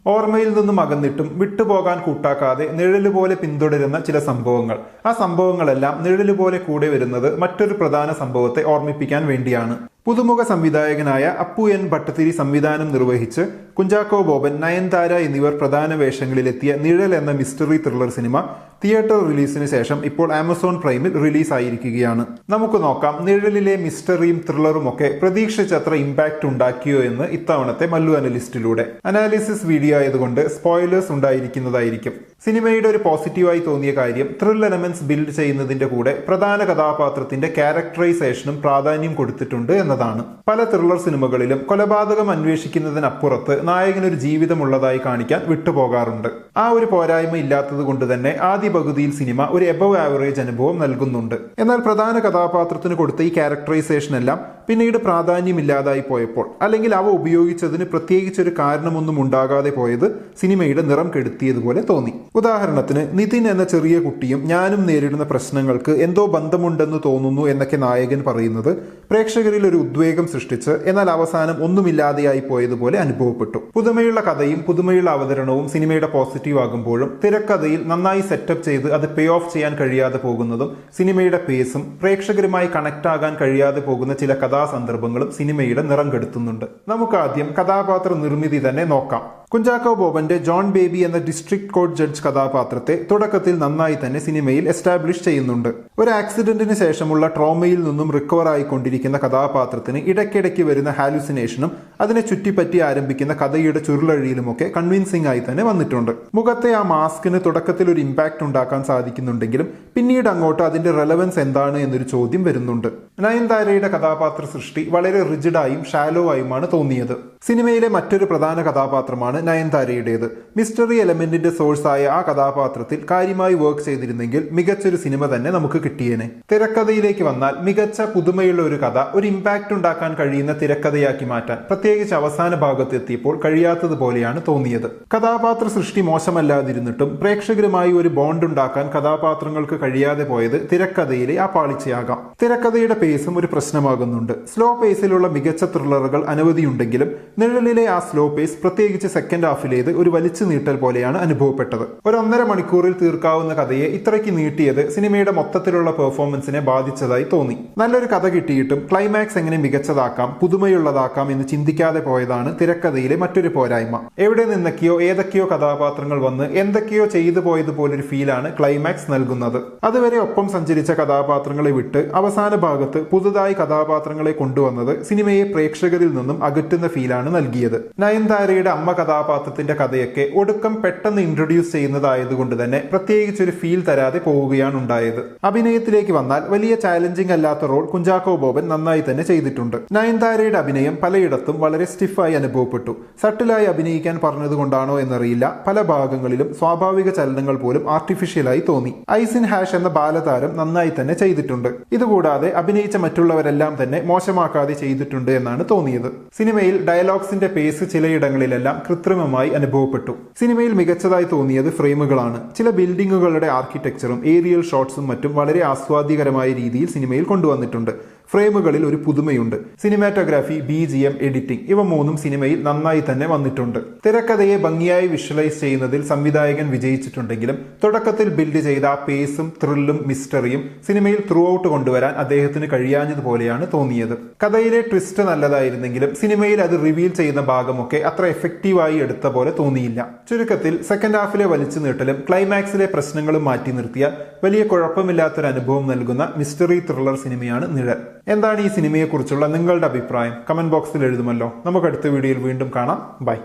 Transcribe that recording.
ഓർമ്മയിൽ നിന്നും അകന്നിട്ടും വിട്ടുപോകാൻ കൂട്ടാക്കാതെ നിഴലുപോലെ പിന്തുടരുന്ന ചില സംഭവങ്ങൾ. ആ സംഭവങ്ങളെല്ലാം നിഴലുപോലെ കൂടെ വരുന്നത് മറ്റൊരു പ്രധാന സംഭവത്തെ ഓർമ്മിപ്പിക്കാൻ വേണ്ടിയാണ്. പുതുമുഖ സംവിധായകനായ അപ്പു എൻ ഭട്ടതിരി സംവിധാനം നിർവഹിച്ച് കുഞ്ചാക്കോ ബോബൻ, നയൻതാര എന്നിവർ പ്രധാന വേഷങ്ങളിലെത്തിയ നിഴൽ എന്ന മിസ്റ്ററി ത്രില്ലർ സിനിമ തിയേറ്റർ റിലീസിന് ശേഷം ഇപ്പോൾ ആമസോൺ പ്രൈമിൽ റിലീസായിരിക്കുകയാണ്. നമുക്ക് നോക്കാം നിഴലിലെ മിസ്റ്ററിയും ത്രില്ലറും ഒക്കെ പ്രതീക്ഷിച്ചത്ര ഇമ്പാക്ട് ഉണ്ടാക്കിയോ എന്ന് ഇത്തവണത്തെ മല്ലു അനലിസ്റ്റിലൂടെ. അനാലിസിസ് വീഡിയോ ആയതുകൊണ്ട് സ്പോയിലേഴ്സ് ഉണ്ടായിരിക്കുന്നതായിരിക്കും. സിനിമയുടെ ഒരു പോസിറ്റീവായി തോന്നിയ കാര്യം ത്രിൽ എലമെന്റ്സ് ബിൽഡ് ചെയ്യുന്നതിന്റെ കൂടെ പ്രധാന കഥാപാത്രത്തിന്റെ ക്യാരക്ടറൈസേഷനും പ്രാധാന്യം കൊടുത്തിട്ടുണ്ട് എന്നതാണ്. പല ത്രില്ലർ സിനിമകളിലും കൊലപാതകം അന്വേഷിക്കുന്നതിനപ്പുറത്ത് നായകനൊരു ജീവിതമുള്ളതായി കാണിക്കാൻ വിട്ടുപോകാറുണ്ട്. ആ ഒരു പോരായ്മ ഇല്ലാത്തത് കൊണ്ട് തന്നെ ആദ്യ പകുതിയിൽ സിനിമ ഒരു എബവ് ആവറേജ് അനുഭവം നൽകുന്നുണ്ട്. എന്നാൽ പ്രധാന കഥാപാത്രത്തിന് കൊടുത്ത ഈ ക്യാരക്ടറൈസേഷൻ എല്ലാം പിന്നീട് പ്രാധാന്യമില്ലാതായി പോയപ്പോൾ, അല്ലെങ്കിൽ അവ ഉപയോഗിച്ചതിന് പ്രത്യേകിച്ചൊരു കാരണമൊന്നും ഉണ്ടാകാതെ പോയത് സിനിമയുടെ നിറം കെടുത്തിയതുപോലെ തോന്നി. ഉദാഹരണത്തിന്, നിതിൻ എന്ന ചെറിയ കുട്ടിയും ഞാനും നേരിടുന്ന പ്രശ്നങ്ങൾക്ക് എന്തോ ബന്ധമുണ്ടെന്ന് തോന്നുന്നു എന്നൊക്കെ നായകൻ പറയുന്നത് പ്രേക്ഷകരിൽ ഒരു ഉദ്വേഗം സൃഷ്ടിച്ച് എന്നാൽ അവസാനം ഒന്നുമില്ലാതെയായി പോയതുപോലെ അനുഭവപ്പെട്ടു. പുതുമയുള്ള കഥയും പുതുമയുള്ള അവതരണവും സിനിമയുടെ പോസിറ്റീവ് ആകുമ്പോഴും തിരക്കഥയിൽ നന്നായി സെറ്റപ്പ് ചെയ്ത് അത് പേ ഓഫ് ചെയ്യാൻ കഴിയാതെ പോകുന്നതും സിനിമയുടെ പേസും പ്രേക്ഷകരുമായി കണക്ട് ആകാൻ കഴിയാതെ പോകുന്ന ചില കഥാസന്ദർഭങ്ങളും സിനിമയുടെ നിറം കെടുത്തുന്നുണ്ട്. നമുക്ക് ആദ്യം കഥാപാത്ര നിർമ്മിതി തന്നെ നോക്കാം. കുഞ്ചാക്കോ ബോബന്റെ ജോൺ ബേബി എന്ന ഡിസ്ട്രിക്ട് കോർട്ട് ജഡ്ജ് കഥാപാത്രത്തെ തുടക്കത്തിൽ നന്നായി തന്നെ സിനിമയിൽ എസ്റ്റാബ്ലിഷ് ചെയ്യുന്നുണ്ട്. ഒരു ആക്സിഡന്റിന് ശേഷമുള്ള ട്രോമയിൽ നിന്നും റിക്കവർ ആയിക്കൊണ്ടിരിക്കുന്ന കഥാപാത്രത്തിന് ഇടയ്ക്കിടയ്ക്ക് വരുന്ന ഹാലുസിനേഷനും അതിനെ ചുറ്റിപ്പറ്റി ആരംഭിക്കുന്ന കഥയുടെ ചുരുളഴിയിലുമൊക്കെ കൺവിൻസിംഗ് ആയി തന്നെ വന്നിട്ടുണ്ട്. മുഖത്തെ ആ മാസ്കിന് തുടക്കത്തിൽ ഒരു ഇമ്പാക്ട് ഉണ്ടാക്കാൻ സാധിക്കുന്നുണ്ടെങ്കിലും പിന്നീട് അങ്ങോട്ട് അതിന്റെ റെലവൻസ് എന്താണ് എന്നൊരു ചോദ്യം വരുന്നുണ്ട്. നയൻതാരയുടെ കഥാപാത്ര സൃഷ്ടി വളരെ റിജിഡായും ഷാലോ ആയുമാണ് തോന്നിയത്. സിനിമയിലെ മറ്റൊരു പ്രധാന കഥാപാത്രമാണ് നയൻതാരയുടേത്. മിസ്റ്ററി എലമെന്റിന്റെ സോഴ്സായ ആ കഥാപാത്രത്തിൽ കാര്യമായി വർക്ക് ചെയ്തിരുന്നെങ്കിൽ മികച്ചൊരു സിനിമ തന്നെ നമുക്ക് കിട്ടിയേനെ. തിരക്കഥയിലേക്ക് വന്നാൽ മികച്ച പുതുമയുള്ള ഒരു കഥ ഒരു ഇമ്പാക്ട് ഉണ്ടാക്കാൻ കഴിയുന്ന തിരക്കഥയാക്കി മാറ്റാൻ പ്രത്യേകിച്ച് അവസാന ഭാഗത്ത് എത്തിയപ്പോൾ കഴിയാത്തതുപോലെയാണ് തോന്നിയത്. കഥാപാത്ര സൃഷ്ടി മോശമല്ലാതിരുന്നിട്ടും പ്രേക്ഷകരുമായി ഒരു ബോണ്ട് ഉണ്ടാക്കാൻ കഥാപാത്രങ്ങൾക്ക് കഴിയാതെ പോയത് തിരക്കഥയിലെ ആ പാളിച്ചയാകാം. തിരക്കഥയുടെ പേസും ഒരു പ്രശ്നമാകുന്നുണ്ട്. സ്ലോ പേസിലുള്ള മികച്ച ത്രില്ലറുകൾ അനവധിയുണ്ടെങ്കിലും നിഴലിലെ ആ സ്ലോ പേസ് പ്രത്യേകിച്ച് സെക്കൻഡ് ഹാഫിലേത് ഒരു വലിച്ചു നീട്ടൽ പോലെയാണ് അനുഭവപ്പെട്ടത്. ഒരു 1.5 മണിക്കൂറിൽ തീർക്കാവുന്ന കഥയെ ഇത്രയ്ക്ക് നീട്ടിയത് സിനിമയുടെ മൊത്തത്തിലുള്ള പെർഫോമൻസിനെ ബാധിച്ചതായി തോന്നി. നല്ലൊരു കഥ കിട്ടിയിട്ടും ക്ലൈമാക്സ് എങ്ങനെ മികച്ചതാക്കാം, പുതുമയുള്ളതാക്കാം എന്ന് ചിന്തിക്കാതെ പോയതാണ് തിരക്കഥയിലെ മറ്റൊരു പോരായ്മ. എവിടെ നിന്നൊക്കെയോ ഏതൊക്കെയോ കഥാപാത്രങ്ങൾ വന്ന് എന്തൊക്കെയോ ചെയ്തു പോയതുപോലൊരു ഫീലാണ് ക്ലൈമാക്സ് നൽകുന്നത്. അതുവരെ ഒപ്പം സഞ്ചരിച്ച കഥാപാത്രങ്ങളെ വിട്ട് അവസാന ഭാഗത്ത് പുതുതായി കഥാപാത്രങ്ങളെ കൊണ്ടുവന്നത് സിനിമയെ പ്രേക്ഷകരിൽ നിന്നും അകറ്റുന്ന ഫീലാണ് നൽകിയത്. നയൻതാരയുടെ അമ്മ കഥാപാത്രത്തിന്റെ കഥയൊക്കെ ഒടുക്കം പെട്ടെന്ന് ഇൻട്രൊഡ്യൂസ് ചെയ്യുന്നതായതുകൊണ്ട് തന്നെ പ്രത്യേകിച്ചൊരു ഫീൽ തരാതെ പോവുകയാണ് ഉണ്ടായത്. അഭിനയത്തിലേക്ക് വന്നാൽ വലിയ ചാലഞ്ചിങ് അല്ലാത്ത റോൾ കുഞ്ചാക്കോ ബോബൻ നന്നായി തന്നെ ചെയ്തിട്ടുണ്ട്. നയൻതാരയുടെ അഭിനയം പലയിടത്തും വളരെ സ്റ്റിഫായി അനുഭവപ്പെട്ടു. സട്ടിലായി അഭിനയിക്കാൻ പറഞ്ഞതുകൊണ്ടാണോ എന്നറിയില്ല, പല ഭാഗങ്ങളിലും സ്വാഭാവിക ചലനങ്ങൾ പോലും ആർട്ടിഫിഷ്യലായി തോന്നി. ഐസിൻ ഹാഷ് എന്ന ബാലതാരം നന്നായി തന്നെ ചെയ്തിട്ടുണ്ട്. ഇതുകൂടാതെ അഭിനയിച്ച മറ്റുള്ളവരെല്ലാം തന്നെ മോശമാക്കാതെ ചെയ്തിട്ടുണ്ട് എന്നാണ് തോന്നിയത്. സിനിമയിൽ ഡയലോഗ്സിന്റെ പേസ് ചിലയിടങ്ങളിലെല്ലാം കൃത്രിമമായി അനുഭവപ്പെട്ടു. സിനിമയിൽ മികച്ചതായി തോന്നിയത് ഫ്രെയിമുകളാണ്. ചില ബിൽഡിങ്ങുകളുടെ ആർക്കിടെക്ചറും ഏരിയൽ ഷോട്ട്സും മറ്റും വളരെ ആസ്വാദ്യകരമായ രീതിയിൽ സിനിമയിൽ കൊണ്ടുവന്നിട്ടുണ്ട്. ഫ്രെയിമുകളിൽ ഒരു പുതുമയുണ്ട്. സിനിമാറ്റോഗ്രാഫി, BGM, എഡിറ്റിംഗ് ഇവ മൂന്നും സിനിമയിൽ നന്നായി തന്നെ വന്നിട്ടുണ്ട്. തിരക്കഥയെ ഭംഗിയായി വിഷ്വലൈസ് ചെയ്യുന്നതിൽ സംവിധായകൻ വിജയിച്ചിട്ടുണ്ടെങ്കിലും തുടക്കത്തിൽ ബിൽഡ് ചെയ്ത ആ പേസും ത്രില്ലും മിസ്റ്ററിയും സിനിമയിൽ ത്രൂ ഔട്ട് കൊണ്ടുവരാൻ അദ്ദേഹത്തിന് കഴിയാഞ്ഞതുപോലെയാണ് തോന്നിയത്. കഥയിലെ ട്വിസ്റ്റ് നല്ലതായിരുന്നെങ്കിലും സിനിമയിൽ അത് റിവീൽ ചെയ്യുന്ന ഭാഗമൊക്കെ അത്ര എഫക്റ്റീവായി എടുത്ത പോലെ തോന്നിയില്ല. ചുരുക്കത്തിൽ സെക്കൻഡ് ഹാഫിലെ വലിച്ചു നീട്ടലും ക്ലൈമാക്സിലെ പ്രശ്നങ്ങളും മാറ്റി നിർത്തിയാൽ വലിയ കുഴപ്പമില്ലാത്തൊരു അനുഭവം നൽകുന്ന മിസ്റ്ററി ത്രില്ലർ സിനിമയാണ് നിഴൽ. എന്താണ് ഈ സിനിമയെക്കുറിച്ചുള്ള നിങ്ങളുടെ അഭിപ്രായം? കമന്റ് ബോക്സിൽ എഴുതുമല്ലോ. നമുക്ക് അടുത്ത വീഡിയോയിൽ വീണ്ടും കാണാം. ബൈ.